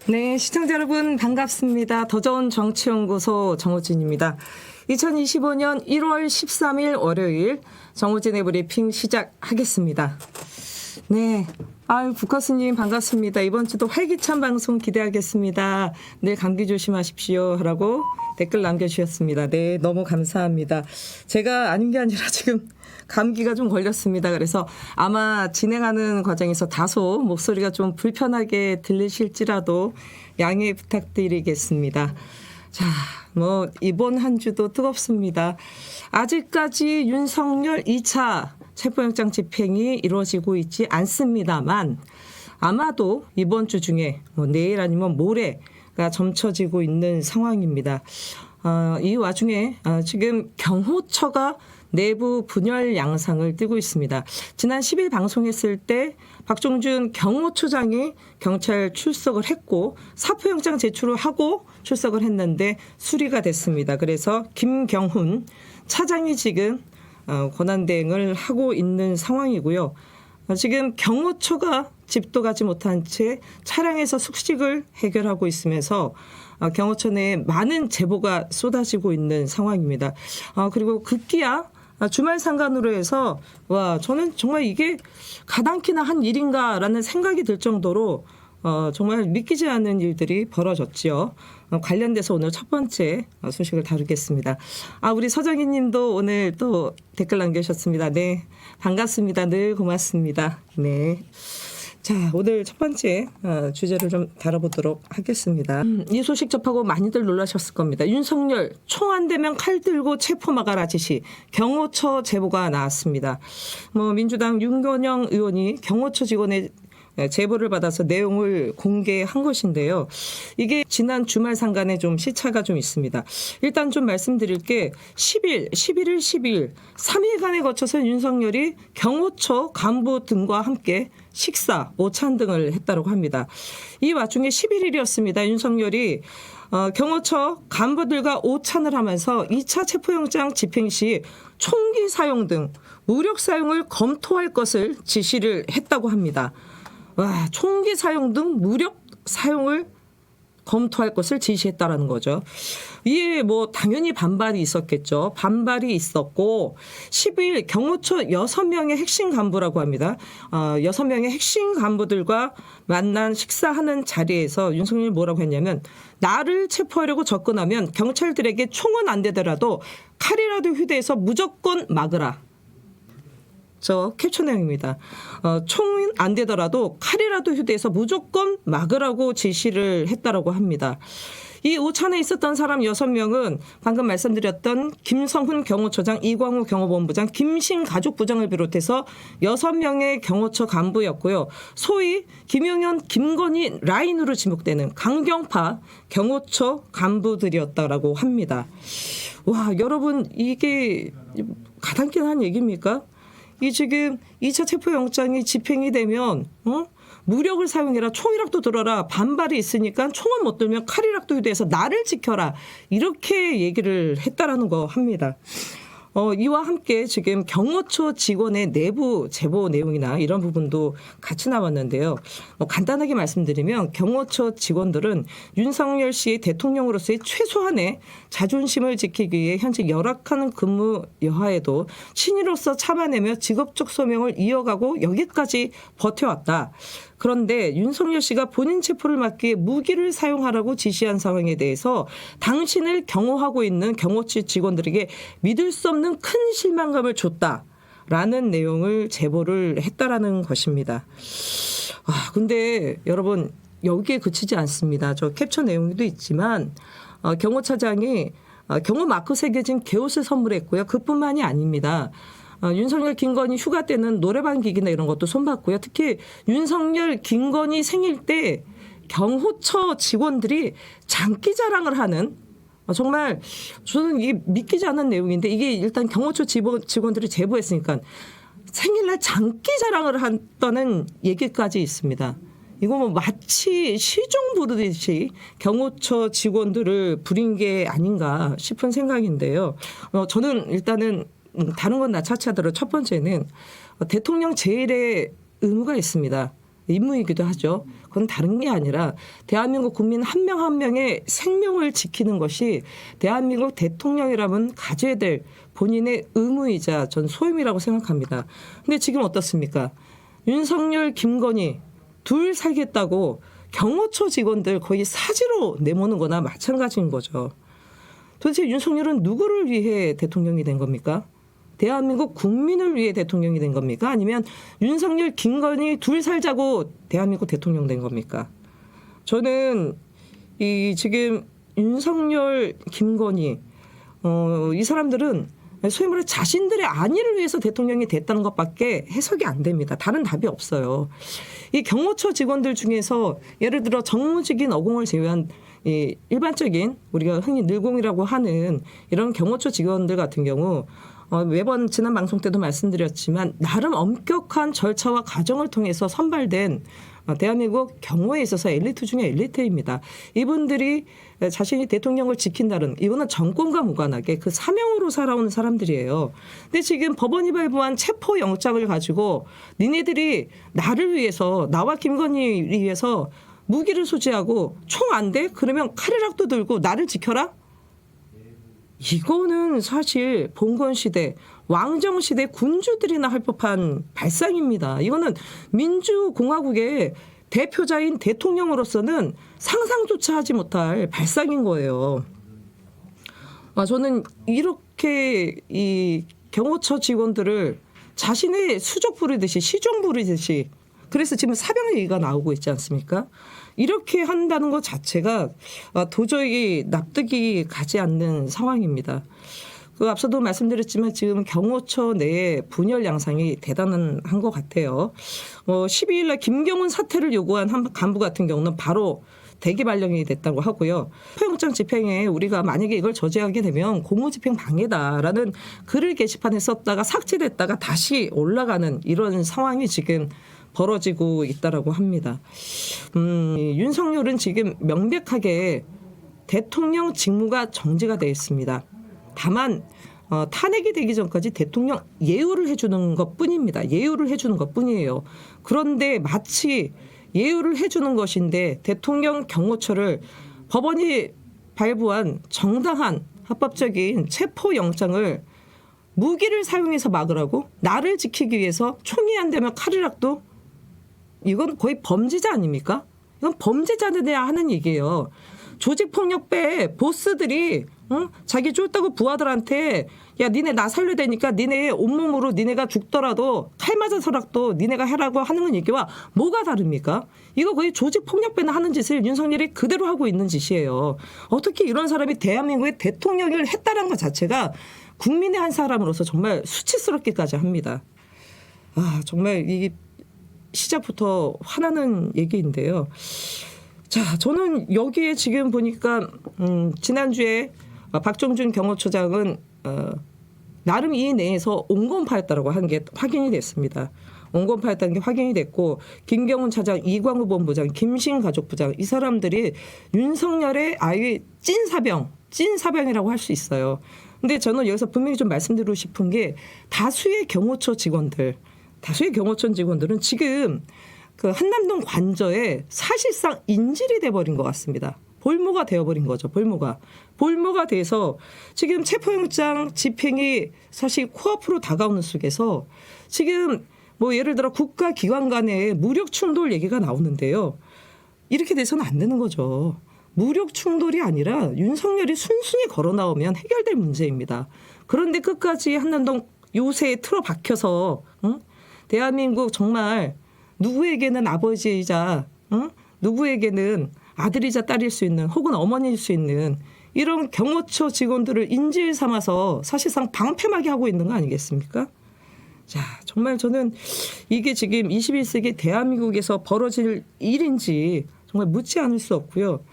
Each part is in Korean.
네, 시청자 여러분 반갑습니다. 더 좋은 정치연구소 정우진입니다. 2025년 1월 13일 월요일 정우진의 브리핑 시작하겠습니다. 네, 아유 국화스님 반갑습니다. 이번 주도 활기찬 방송 기대하겠습니다. 늘 감기 조심하십시오 라고 댓글 남겨주셨습니다. 네, 너무 감사합니다. 제가 아닌 게 아니라 지금 감기가 좀 걸렸습니다. 그래서 아마 진행하는 과정에서 다소 목소리가 좀 불편하게 들리실지라도 양해 부탁드리겠습니다. 자, 뭐 이번 한 주도 뜨겁습니다. 아직까지 윤석열 2차 체포영장 집행이 이루어지고 있지 않습니다만 아마도 이번 주 중에 내일 아니면 모레가 점쳐지고 있는 상황입니다. 이 와중에 지금 경호처가 내부 분열 양상을 띠고 있습니다. 지난 10일 방송했을 때 박종준 경호처장이 경찰 출석을 했고 사표영장 제출을 하고 출석을 했는데 수리가 됐습니다. 그래서 김경훈 차장이 지금 권한대행을 하고 있는 상황이고요. 지금 경호처가 집도 가지 못한 채 차량에서 숙식을 해결하고 있으면서 경호처 내에 많은 제보가 쏟아지고 있는 상황입니다. 그리고 급기야 주말 상간으로 해서 와 저는 정말 이게 가당키나 한 일인가라는 생각이 들 정도로 정말 믿기지 않는 일들이 벌어졌지요. 관련돼서 오늘 첫 번째 소식을 다루겠습니다. 우리 서정희 님도 오늘 또 댓글 남겨주셨습니다. 네, 반갑습니다. 늘 고맙습니다. 네. 자, 오늘 첫 번째 주제를 좀 다뤄보도록 하겠습니다. 이 소식 접하고 많이들 놀라셨을 겁니다. 윤석열 총 안 되면 칼 들고 체포 막아라 지시 경호처 제보가 나왔습니다. 민주당 윤건영 의원이 경호처 직원의 제보를 받아서 내용을 공개한 것인데요. 이게 지난 주말 상간에 좀 시차가 좀 있습니다. 일단 좀 말씀드릴 게 10일, 11일, 12일 3일간에 거쳐서 윤석열이 경호처 간부 등과 함께 식사, 오찬 등을 했다고 합니다. 이 와중에 11일이었습니다. 윤석열이 경호처 간부들과 오찬을 하면서 2차 체포영장 집행 시 총기 사용 등 무력 사용을 검토할 것을 지시를 했다고 합니다. 와, 총기 사용 등 무력 사용을 검토할 것을 지시했다라는 거죠. 이에 당연히 반발이 있었겠죠. 반발이 있었고 10일 경호처 6명의 핵심 간부라고 합니다. 6명의 핵심 간부들과 만난 식사하는 자리에서 윤석열이 뭐라고 했냐면 나를 체포하려고 접근하면 경찰들에게 총은 안 되더라도 칼이라도 휴대해서 무조건 막으라. 저 캡처 내용입니다. 총은 안 되더라도 칼이라도 휴대해서 무조건 막으라고 지시를 했다라고 합니다. 이 오찬에 있었던 사람 6명은 방금 말씀드렸던 김성훈 경호처장, 이광우 경호본부장, 김신 가족부장을 비롯해서 6명의 경호처 간부였고요. 소위 김용현, 김건희 라인으로 지목되는 강경파 경호처 간부들이었다라고 합니다. 와, 여러분 이게 가당키나 얘기입니까? 이 지금 2차 체포영장이 집행이 되면 무력을 사용해라, 총이라도 들어라, 반발이 있으니까 총은 못 들면 칼이라도 휴대해서 나를 지켜라 이렇게 얘기를 했다라는 거 합니다. 이와 함께 지금 경호처 직원의 내부 제보 내용이나 이런 부분도 같이 나왔는데요. 간단하게 말씀드리면 경호처 직원들은 윤석열 씨의 대통령으로서의 최소한의 자존심을 지키기 위해 현재 열악한 근무 여하에도 신의로서 참아내며 직업적 소명을 이어가고 여기까지 버텨왔다. 그런데 윤석열 씨가 본인 체포를 막기 위해 무기를 사용하라고 지시한 상황에 대해서 당신을 경호하고 있는 경호처 직원들에게 믿을 수 없는 큰 실망감을 줬다라는 내용을 제보를 했다라는 것입니다. 근데 여러분 여기에 그치지 않습니다. 저 캡처 내용도 있지만 경호차장이 경호 마크 새겨진 개옷을 선물했고요. 그뿐만이 아닙니다. 윤석열, 김건희 휴가 때는 노래방 기기나 이런 것도 손봤고요. 특히 윤석열, 김건희 생일 때 경호처 직원들이 장기 자랑을 하는 정말 저는 이게 믿기지 않는 내용인데 이게 일단 경호처 직원들이 제보했으니까 생일날 장기 자랑을 한다는 얘기까지 있습니다. 이거 마치 시종 부르듯이 경호처 직원들을 부린 게 아닌가 싶은 생각인데요. 저는 일단은 다른 건 나 차차더라도 첫 번째는 대통령 제일의 의무가 있습니다. 임무이기도 하죠. 그건 다른 게 아니라 대한민국 국민 한 명 한 명의 생명을 지키는 것이 대한민국 대통령이라면 가져야 될 본인의 의무이자 전 소임이라고 생각합니다. 근데 지금 어떻습니까? 윤석열, 김건희 둘 살겠다고 경호처 직원들 거의 사지로 내모는 거나 마찬가지인 거죠. 도대체 윤석열은 누구를 위해 대통령이 된 겁니까? 대한민국 국민을 위해 대통령이 된 겁니까? 아니면 윤석열, 김건희 둘 살자고 대한민국 대통령 된 겁니까? 저는 이 지금 윤석열, 김건희 이 사람들은 소위 말해 자신들의 안위를 위해서 대통령이 됐다는 것밖에 해석이 안 됩니다. 다른 답이 없어요. 이 경호처 직원들 중에서 예를 들어 정무직인 어공을 제외한 이 일반적인 우리가 흔히 늘공이라고 하는 이런 경호처 직원들 같은 경우 매번 지난 방송 때도 말씀드렸지만 나름 엄격한 절차와 과정을 통해서 선발된 대한민국 경호에 있어서 엘리트 중에 엘리트입니다. 이분들이 자신이 대통령을 지킨다는 이거는 정권과 무관하게 그 사명으로 살아오는 사람들이에요. 근데 지금 법원이 발부한 체포영장을 가지고 니네들이 나를 위해서 나와 김건희를 위해서 무기를 소지하고 총 안 돼? 그러면 칼이라도 들고 나를 지켜라? 이거는 사실 봉건시대 왕정시대 군주들이나 할 법한 발상입니다. 이거는 민주공화국의 대표자인 대통령으로서는 상상조차 하지 못할 발상인 거예요. 저는 이렇게 이 경호처 직원들을 자신의 수족 부리듯이 시종 부리듯이 그래서 지금 사병 얘기가 나오고 있지 않습니까? 이렇게 한다는 것 자체가 도저히 납득이 가지 않는 상황입니다. 그 앞서도 말씀드렸지만 지금 경호처 내에 분열 양상이 대단한 것 같아요. 12일 날 김경훈 사퇴를 요구한 한 간부 같은 경우는 바로 대기 발령이 됐다고 하고요. 포영장 집행에 우리가 만약에 이걸 저지하게 되면 공무집행 방해다라는 글을 게시판에 썼다가 삭제됐다가 다시 올라가는 이런 상황이 지금 벌어지고 있다라고 합니다. 윤석열은 지금 명백하게 대통령 직무가 정지가 되어 있습니다. 다만 탄핵이 되기 전까지 대통령 예우를 해주는 것뿐입니다. 예우를 해주는 것뿐이에요. 그런데 마치 예우를 해주는 것인데 대통령 경호처를 법원이 발부한 정당한 합법적인 체포영장을 무기를 사용해서 막으라고 나를 지키기 위해서 총이 안 되면 칼이라도 이건 거의 범죄자 아닙니까? 이건 범죄자들이야 하는 얘기예요. 조직폭력배 보스들이 자기 쫄다고 부하들한테 야 니네 나 살려야 되니까 니네 온몸으로 니네가 죽더라도 칼 맞아서라도 니네가 해라고 하는 얘기와 뭐가 다릅니까? 이거 거의 조직폭력배나 하는 짓을 윤석열이 그대로 하고 있는 짓이에요. 어떻게 이런 사람이 대한민국의 대통령을 했다는 것 자체가 국민의 한 사람으로서 정말 수치스럽기까지 합니다. 정말 이 시작부터 화나는 얘기인데요. 자, 저는 여기에 지금 보니까 지난주에 박종준 경호처장은 나름 이 내에서 온건파였다라고 한 게 확인이 됐습니다. 온건파였다는 게 확인이 됐고 김경훈 차장, 이광우 본부장, 김신 가족부장 이 사람들이 윤석열의 아예 찐사병이라고 할 수 있어요. 근데 저는 여기서 분명히 좀 말씀드리고 싶은 게 다수의 경호처 직원들은 지금 그 한남동 관저에 사실상 인질이 돼버린 것 같습니다. 볼모가 되어버린 거죠. 볼모가 돼서 지금 체포영장 집행이 사실 코앞으로 다가오는 속에서 지금 뭐 예를 들어 국가기관 간의 무력 충돌 얘기가 나오는데요. 이렇게 돼서는 안 되는 거죠. 무력 충돌이 아니라 윤석열이 순순히 걸어 나오면 해결될 문제입니다. 그런데 끝까지 한남동 요새에 틀어박혀서 대한민국 정말 누구에게는 아버지이자 누구에게는 아들이자 딸일 수 있는 혹은 어머니일 수 있는 이런 경호처 직원들을 인질 삼아서 사실상 방패막이 하고 있는 거 아니겠습니까? 자, 정말 저는 이게 지금 21세기 대한민국에서 벌어질 일인지 정말 묻지 않을 수 없고요.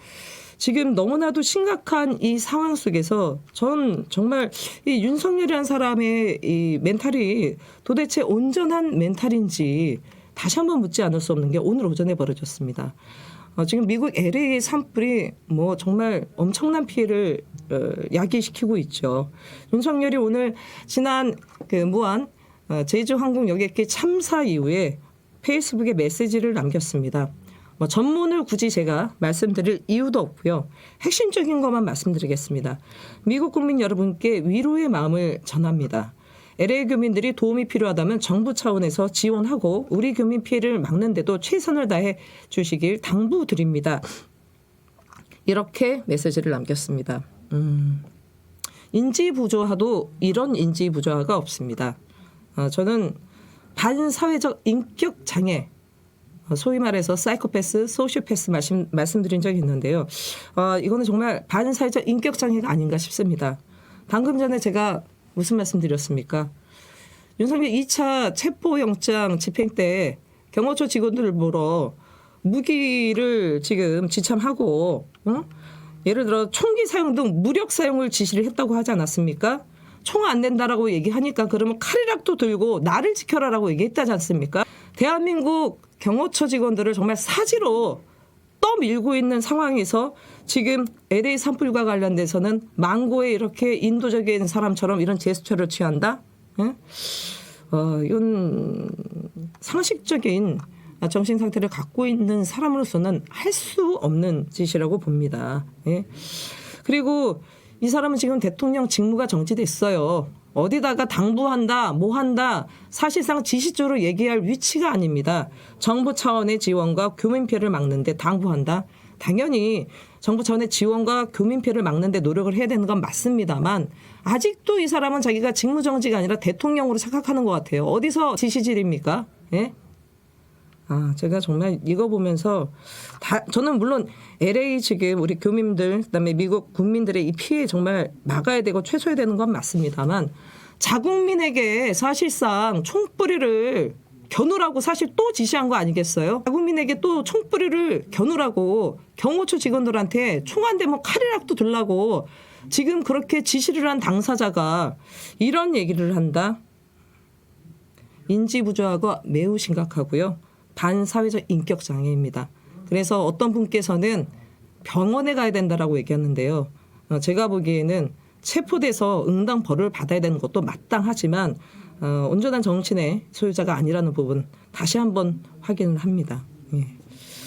지금 너무나도 심각한 이 상황 속에서 전 정말 이 윤석열이라는 사람의 이 멘탈이 도대체 온전한 멘탈인지 다시 한번 묻지 않을 수 없는 게 오늘 오전에 벌어졌습니다. 지금 미국 LA 산불이 뭐 정말 엄청난 피해를 야기시키고 있죠. 윤석열이 오늘 지난 그 무한 제주항공 여객기 참사 이후에 페이스북에 메시지를 남겼습니다. 뭐 전문을 굳이 제가 말씀드릴 이유도 없고요. 핵심적인 것만 말씀드리겠습니다. 미국 국민 여러분께 위로의 마음을 전합니다. LA 교민들이 도움이 필요하다면 정부 차원에서 지원하고 우리 교민 피해를 막는 데도 최선을 다해 주시길 당부드립니다. 이렇게 메시지를 남겼습니다. 인지부조화도 이런 인지부조화가 없습니다. 저는 반사회적 인격 장애, 소위 말해서 사이코패스, 소시오패스 말씀드린 적이 있는데요. 이거는 정말 반사회적 인격 장애가 아닌가 싶습니다. 방금 전에 제가 무슨 말씀드렸습니까? 윤석열 2차 체포영장 집행 때 경호처 직원들을 보러 무기를 지금 지참하고 예를 들어 총기 사용 등 무력 사용을 지시를 했다고 하지 않았습니까? 총 안 된다라고 얘기하니까 그러면 칼이라도 들고 나를 지켜라라고 얘기했다지 않습니까? 대한민국 경호처 직원들을 정말 사지로 떠밀고 있는 상황에서 지금 LA 산불과 관련돼서는 망고에 이렇게 인도적인 사람처럼 이런 제스처를 취한다? 예? 이건 상식적인 정신 상태를 갖고 있는 사람으로서는 할 수 없는 짓이라고 봅니다. 예? 그리고 이 사람은 지금 대통령 직무가 정지됐어요. 어디다가 당부한다, 뭐 한다, 사실상 지시적으로 얘기할 위치가 아닙니다. 정부 차원의 지원과 교민 피해를 막는데 당부한다. 당연히 정부 차원의 지원과 교민 피해를 막는데 노력을 해야 되는 건 맞습니다만 아직도 이 사람은 자기가 직무정지가 아니라 대통령으로 착각하는 것 같아요. 어디서 지시질입니까? 예? 제가 정말 이거 보면서 저는 물론 LA 지금 우리 교민들 그다음에 미국 국민들의 이 피해 정말 막아야 되고 최소화해야 되는 건 맞습니다만 자국민에게 사실상 총뿌리를 겨누라고 사실 또 지시한 거 아니겠어요? 자국민에게 또 총뿌리를 겨누라고 경호처 직원들한테 총 안 대면 칼이라도 들라고 지금 그렇게 지시를 한 당사자가 이런 얘기를 한다? 인지부조화가 매우 심각하고요. 반사회적 인격 장애입니다. 그래서 어떤 분께서는 병원에 가야 된다라고 얘기했는데요. 제가 보기에는 체포돼서 응당 벌을 받아야 되는 것도 마땅하지만 온전한 정신의 소유자가 아니라는 부분 다시 한번 확인을 합니다. 예.